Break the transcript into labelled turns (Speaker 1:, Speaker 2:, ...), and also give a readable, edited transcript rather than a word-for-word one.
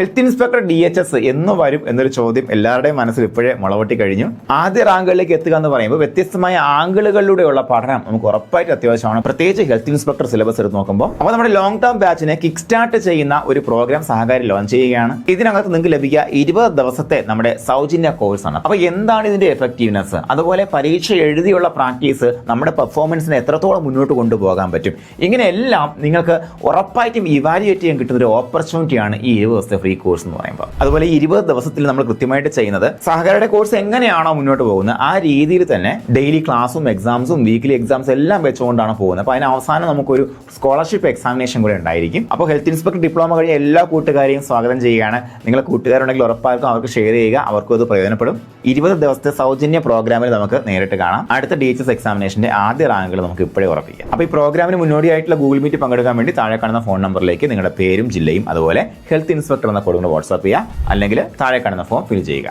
Speaker 1: Health inspector DHS എന്ന് വരും എന്നൊരു ചോദ്യം എല്ലാവരുടെയും മനസ്സിൽ ഇപ്പോഴേ മുളവട്ടി കഴിഞ്ഞു. ആദ്യ റാങ്കുകളിലേക്ക് എത്തുക എന്ന് പറയുമ്പോൾ വ്യത്യസ്തമായ ആംഗിളുകളിലൂടെയുള്ള പഠനം നമുക്ക് ഉറപ്പായിട്ട് അത്യാവശ്യമാണ്, പ്രത്യേകിച്ച് ഹെൽത്ത് ഇൻസ്പെക്ടർ സിലബസ് എടുത്ത് നോക്കുമ്പോൾ. അപ്പോൾ നമ്മുടെ ലോങ് ടേം ബാച്ചിനെ കിക്ക് സ്റ്റാർട്ട് ചെയ്യുന്ന ഒരു പ്രോഗ്രാം സഹകാരി ലോഞ്ച് ചെയ്യുകയാണ്. ഇതിനകത്ത് നിങ്ങൾക്ക് ലഭിക്കുക 20 ദിവസത്തെ നമ്മുടെ സൗജന്യ കോഴ്സാണ്. അപ്പോൾ എന്താണ് ഇതിന്റെ എഫക്റ്റീവ്നെസ്, അതുപോലെ പരീക്ഷ എഴുതിയുള്ള പ്രാക്ടീസ് നമ്മുടെ പെർഫോമൻസിനെ എത്രത്തോളം മുന്നോട്ട് കൊണ്ടുപോകാൻ പറ്റും, ഇങ്ങനെയെല്ലാം നിങ്ങൾക്ക് ഉറപ്പായിട്ടും ഇവാലുവേറ്റ് ചെയ്യാൻ കിട്ടുന്ന ഒരു ഓപ്പർച്യൂണിറ്റിയാണ് ഈ 20 ദിവസത്തെ ഫ്രീ കോഴ്സ് എന്ന് പറയുമ്പോൾ. അതുപോലെ 20 ദിവസത്തിൽ നമ്മൾ കൃത്യമായിട്ട് ചെയ്യുന്നത് സഹകാരിയുടെ കോഴ്സ് എങ്ങനെയാണോ മുന്നോട്ട് പോകുന്നത് ആ രീതിയിൽ തന്നെ ഡെയിലി ക്ലാസ്സും എക്സാംസും വീക്കിലി എക്സാംസ് എല്ലാം വെച്ചുകൊണ്ടാണ് പോകുന്നത്. അപ്പോൾ അതിന് അവസാനം നമുക്കൊരു സ്കോളർഷിപ്പ് എക്സാമിനേഷൻ കൂടെ ഉണ്ടായിരിക്കും. അപ്പോൾ ഹെൽത്ത് ഇൻസ്പെക്ടർ ഡിപ്ലോമ കഴിഞ്ഞ എല്ലാ കൂട്ടുകാരെയും സ്വാഗതം ചെയ്യുകയാണ്. നിങ്ങളെ കൂട്ടുകാരുണ്ടെങ്കിൽ ഉറപ്പായിട്ടും അവർക്ക് ഷെയർ ചെയ്യുക, അവർക്കും അത് പ്രയോജനപ്പെടും. 20 ദിവസത്തെ സൗജന്യ പ്രോഗ്രാമിൽ നമുക്ക് നേരിട്ട് കാണാം. അടുത്ത DHS എക്സാമിനേഷന്റെ ആദ്യ റാങ്കുകൾ നമുക്ക് ഇപ്പോഴേ ഉറപ്പിക്കാം. അപ്പോൾ ഈ പ്രോഗ്രാമിന് മുന്നോടിയായിട്ടുള്ള ഗൂഗിൾ മീറ്റ് പങ്കെടുക്കാൻ വേണ്ടി താഴെ കാണുന്ന ഫോൺ നമ്പറിലേക്ക് നിങ്ങളുടെ പേരും ജില്ലയും അതുപോലെ ഹെൽത്ത് ഇൻസ്പെക്ടർ എന്ന കോഡ് കൊണ്ട് വാട്സ്ആപ്പ് ചെയ്യുക, അല്ലെങ്കിൽ താഴെ കാണുന്ന ഫോം ഫിൽ ചെയ്യുക.